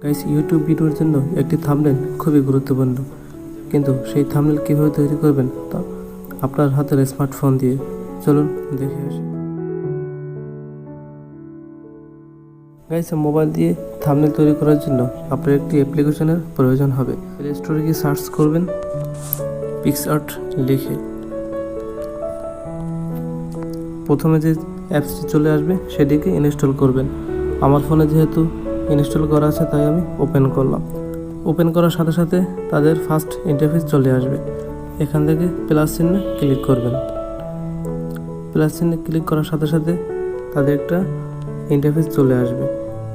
Guys, YouTube ভিডিওর জন্য একটি থাম্বনেল খুবই গুরুত্বপূর্ণ, কিন্তু সেই থাম্বনেল কীভাবে তৈরি করবেন তা আপনার হাতের স্মার্টফোন দিয়ে। চলুন দেখে আসি। গাইস, মোবাইল দিয়ে থাম্বনেল তৈরি করার জন্য আপনার একটি অ্যাপ্লিকেশনের প্রয়োজন হবে। প্লে স্টোরে গিয়ে সার্চ করবেন পিক্সআর্ট লিখে। প্রথমে যে অ্যাপসটি চলে আসবে সেটিকে ইনস্টল করবেন। আমার ফোনে যেহেতু ইনস্টল করা আছে তাই আমি ওপেন করলাম। ওপেন করার সাথে সাথে তাদের ফার্স্ট ইন্টারফেস চলে আসবে। এখান থেকে প্লাস চিহ্নে ক্লিক করবেন। প্লাস চিহ্নে ক্লিক করার সাথে সাথে তাদের একটা ইন্টারফেস চলে আসবে।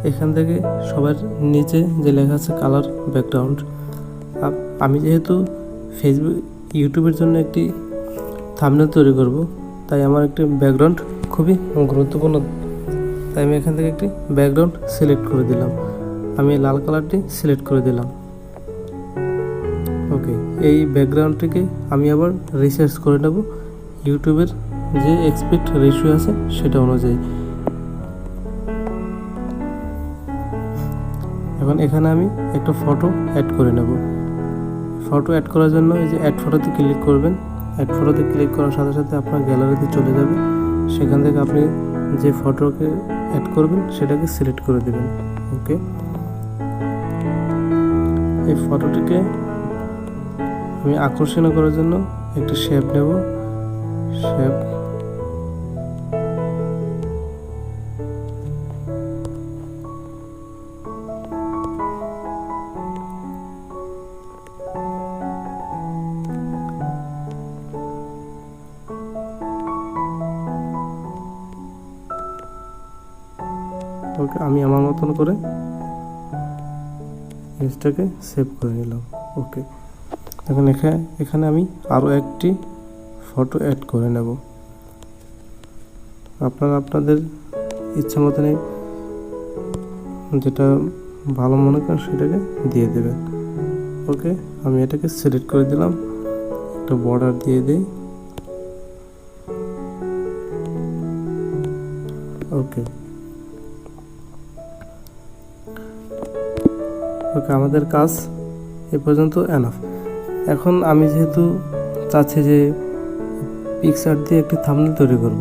এখান থেকে সবার নিচে যে লেখা আছে কালার ব্যাকগ্রাউন্ড, আমি যেহেতু ইউটিউবের জন্য একটি থাম্বনেল তৈরি করব, তাই আমার একটি ব্যাকগ্রাউন্ড খুবই গুরুত্বপূর্ণ। তাই আমি এখান থেকে একটি ব্যাকগ্রাউন্ড সিলেক্ট করে দিলাম। আমি লাল কালারটি সিলেক্ট করে দিলাম। ওকে, এই ব্যাকগ্রাউন্ডটিকে আমি আবার রিসার্চ করে নেব ইউটিউবের যে এক্সপেক্ট রেশিও আছে সেটা অনুযায়ী। এখন এখানে আমি একটা ফটো অ্যাড করে নেব। ফটো অ্যাড করার জন্য এই যে অ্যাড ফটোতে ক্লিক করবেন। অ্যাড ফটোতে ক্লিক করার সাথে সাথে আপনার গ্যালারিতে চলে যাবে। সেখান থেকে আপনি যে ফটোকে অ্যাড করবেন সেটাকে সিলেক্ট করে দেবেন। ওকে, এই ফটোটিকে আমি আকর্ষণীয় করার জন্য একটি শেপ নেব। শেপ ওকে, আমি আমার মতন করে ইমেজটাকে সেভ করে নিলাম। ওকে, এখন এখানে আমি আরও একটি ফটো অ্যাড করে নেব। আপনারা আপনাদের ইচ্ছা মতনই যেটা ভালো মনে করেন সেটাকে দিয়ে দেবেন। ওকে, আমি এটাকে সিলেক্ট করে দিলাম, একটা বর্ডার দিয়ে দিই। ওকে, আমাদের কাজ এ পর্যন্ত এনাফ। এখন আমি যেহেতু চাচ্ছি যে পিক্সআর্ট দিয়ে একটি থাম্বনেল তৈরি করব,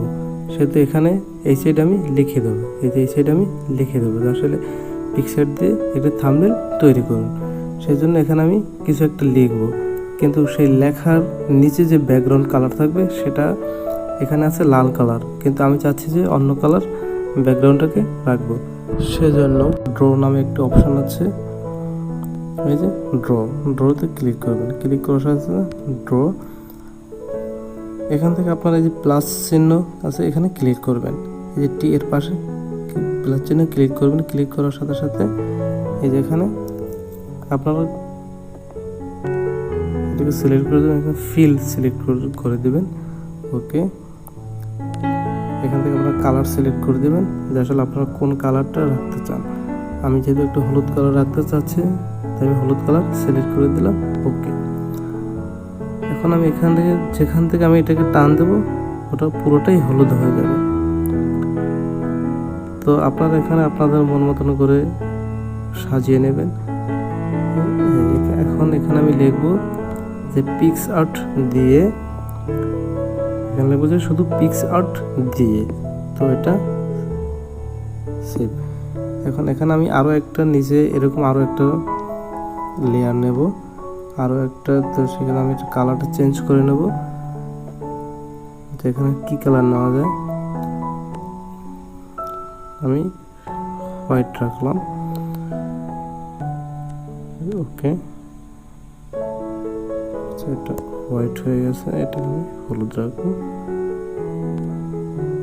সেহেতু এখানে এই সাইড আমি লিখে দেবো। এই সাইড আমি লিখে দেবো যে আসলে পিক্সআর্ট দিয়ে একটি থাম্বনেল তৈরি করুন। সেই জন্য এখানে আমি কিছু একটা লিখব, কিন্তু সেই লেখার নিচে যে ব্যাকগ্রাউন্ড কালার থাকবে সেটা এখানে আছে লাল কালার, কিন্তু আমি চাচ্ছি যে অন্য কালার ব্যাকগ্রাউন্ডটাকে রাখবো। সেজন্য ড্র নামে একটা অপশান আছে, এই যে ড্রতে ক্লিক করবেন। ক্লিক করার সাথে ড্র, এখান থেকে আপনার এই যে প্লাস চিহ্ন আছে এখানে ক্লিক করবেন। এই যে টি এর পাশে প্লাস চিহ্ন ক্লিক করবেন। ক্লিক করার সাথে সাথে এই যে এখানে আপনারা এটাকে সিলেক্ট করে দেবেন। এখানে ফিল সিলেক্ট করে দেবেন। ওকে, এখান থেকে আপনারা কালার সিলেক্ট করে দেবেন যে আসলে আপনারা কোন কালারটা রাখতে চান। আমি যেহেতু একটু হলুদ কালার রাখতে চাচ্ছি তাই আমি হলুদ কালার সিলেক্ট করে দিলাম। ওকে, এখন আমি যেখান থেকে আমি এটাকে টান দেবো ওটা পুরোটাই হলুদ হয়ে যাবে। তো আপনারা এখানে আপনাদের মন মতন করে সাজিয়ে নেবেন। এখন এখানে আমি লিখবো যে পিক্সআর্ট দিয়ে, এখানে লিখবো যে শুধু পিক্সআর্ট দিয়ে। তো এটা সেভ। এখন এখানে আমি আরও একটা নিচে এরকম আরও একটা লেয়ার নেব, আরও একটা। তো সেখানে আমি একটু কালারটা চেঞ্জ করে নেব। তো এখানে কি কালার নেওয়া যায়, আমি হোয়াইট রাখলাম। ওকে, এটা হোয়াইট হয়ে গেছে, এটা আমি হলুদ রাখবো।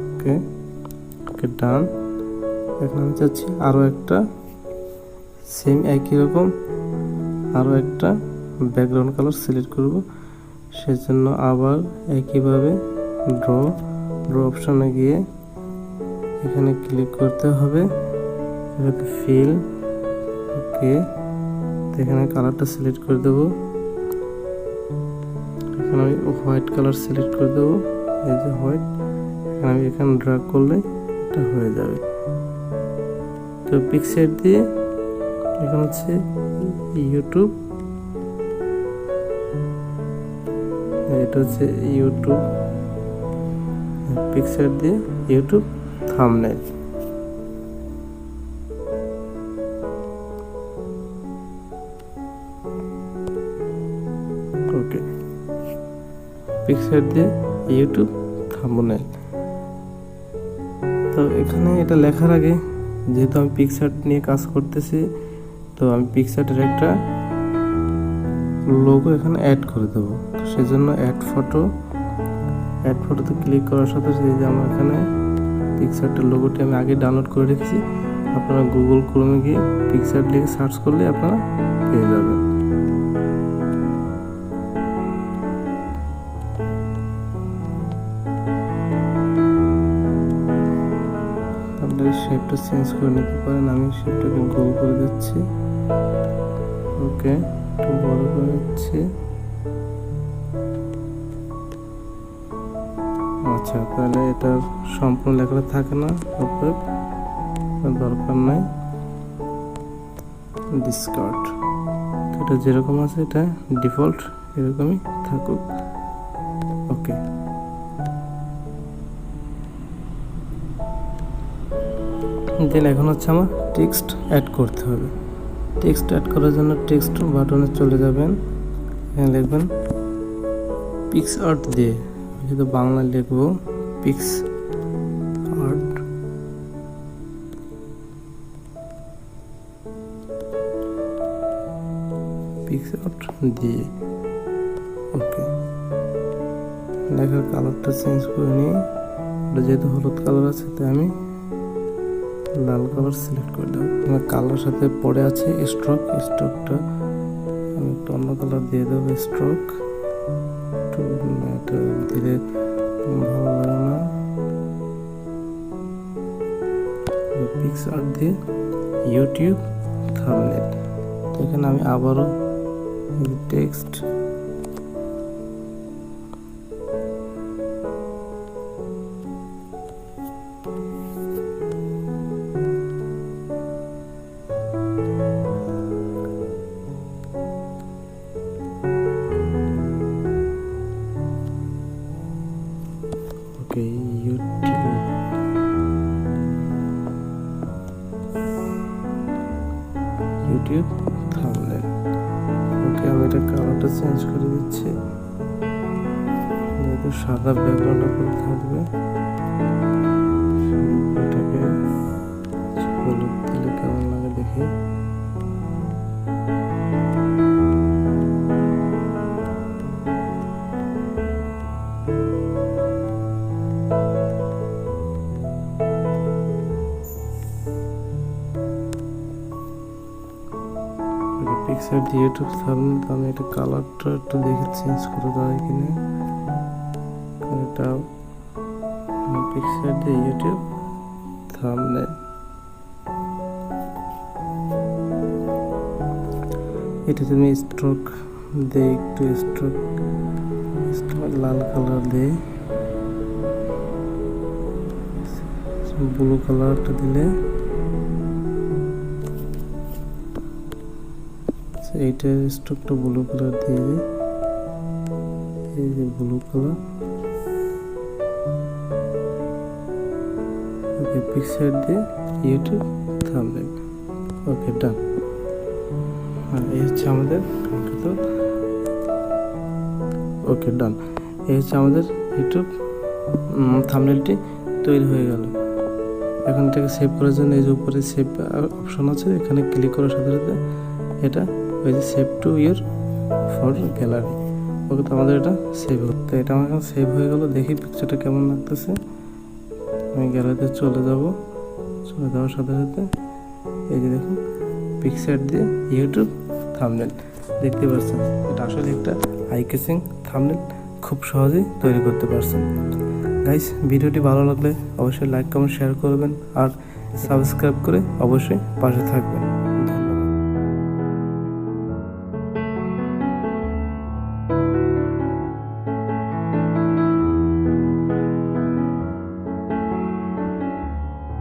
ওকে ওকে, ডান। এখন আমি চাচ্ছি আরও একটা সেম একই রকম আরও একটা ব্যাকগ্রাউন্ড কালার সিলেক্ট করব। সেজন্য আবার একইভাবে ড্র অপশানে গিয়ে এখানে ক্লিক করতে হবে, ফিল। ওকে, এখানে কালারটা সিলেক্ট করে দেবো। এখানে আমি হোয়াইট কালার সিলেক্ট করে দেবো। এই যে হোয়াইট, আমি এখানে ড্র্যাগ করলে এটা হয়ে যাবে। তো পিক্সআর্ট দিয়ে এখানে হচ্ছে ইউটিউব, এটা হচ্ছে ইউটিউব পিকচার দিয়ে ইউটিউব থাম্বনেল। ওকে, পিকচার দিয়ে ইউটিউব থাম্বনেল। তো এখানে এটা লেখার আগে, যেহেতু আমি পিকচার নিয়ে কাজ করতেছি, তো আমি পিকচারের একটা লোগো এখানে অ্যাড করে দেবো। তো সেজন্য অ্যাড ফটোতে ক্লিক করার সাথে সাথে যে আমার এখানে পিকচারটার লোগোটি আমি আগে ডাউনলোড করে রেখেছি। আপনারা গুগল ক্রোমে গিয়ে পিকচার লিখে সার্চ করলে আপনারা পেয়ে যাবেন। আপনারা শেপটা চেঞ্জ করে নিতে পারেন। আমি শেপটাকে গোল করে দিচ্ছি। ওকে, একটু বড় করে দিচ্ছি। আচ্ছা, তাহলে এটা সম্পূর্ণ লেখাটা থাকে না, দরকার নাই, ডিসকার্ড। এটা যেরকম আছে এটা ডিফল্ট এরকমই থাকুক। ওকে, দেন এখন হচ্ছে আমার টেক্সট অ্যাড করতে হবে। টেক্সট অ্যাড করার জন্য টেক্সট বাটনে চলে যাবেন, এখানে লিখবেন পিক্সআর্ট দিয়ে, যেহেতু বাংলা লিখবো পিক্সআর্ট। পিক্সআর্ট দিয়ে ওকে, লেখার কালারটা চেঞ্জ করে নিই। ওটা যেহেতু হলুদ কালার আছে তাই আমি লাল কালার সিলেক্ট করে দেবো। আমার কালার সাথে পড়ে আছে স্ট্রোকটা আমি একটু অন্য কালার দিয়ে দেবো। স্ট্রোক একটু এটা দিলে ভালো লাগে না। পিক্সআর্ট দিয়ে ইউটিউব থাম্বনেল। এখানে আমি আবারও টেক্সট ওকে, ইউটিউব থাম্বনেল। ওকে, আমি এটা কালারটা চেঞ্জ করে দিচ্ছি, যেহেতু সাদা ব্যাকগ্রাউন্ড উপরে থাকবে। এটাকে হলুদ দিলে কেমন লাগে দেখি। পিক্সার দিয়ে ইউটিউব থাম্বনেল। তো আমি এটা কালারটা একটু দেখে চেঞ্জ করে দেওয়া কিনা। এটা পিক্সার দিয়ে ইউটিউব থাম্বনেল। এটা তুমি স্ট্রোক দিয়ে একটু স্ট্রোক লাল কালার দিয়ে, ব্লু কালারটা দিলে এইটার স্ট্রোকটা ব্লু কালার দিয়ে দিই। এই যে ব্লু কালার। ওকে, পিক্সার দিয়ে ইউটিউব থাম্বনেল। ওকে, ডান। আর এই হচ্ছে আমাদের ওকে, ডান। এই হচ্ছে আমাদের ইউটিউব থাম্বনেলটি তৈরি হয়ে গেল। এখন এটাকে সেভ করার জন্য এই যে উপরে সেভ অপশন আছে, এখানে ক্লিক করার সাথে সাথে এটা ওই যে save to your for gallery. Okay, তো আমাদের এটা সেভ হতো। তো এটা আমার এখন সেভ হয়ে গেল। দেখি পিকচারটা কেমন লাগতেছে। আমি গ্যালারিতে চলে যাওয়ার সাথে সাথে এই যে দেখুন পিকচার দিয়ে ইউটিউব থাম্বনেল দেখতে পাচ্ছেন। এটা আসলে একটা আই ক্যাচিং থাম্বনেল, খুব সহজেই তৈরি করতে পারছেন। গাইস, ভিডিওটি ভালো লাগলে অবশ্যই লাইক কমেন্ট শেয়ার করবেন আর সাবস্ক্রাইব করে অবশ্যই পাশে থাকবেন।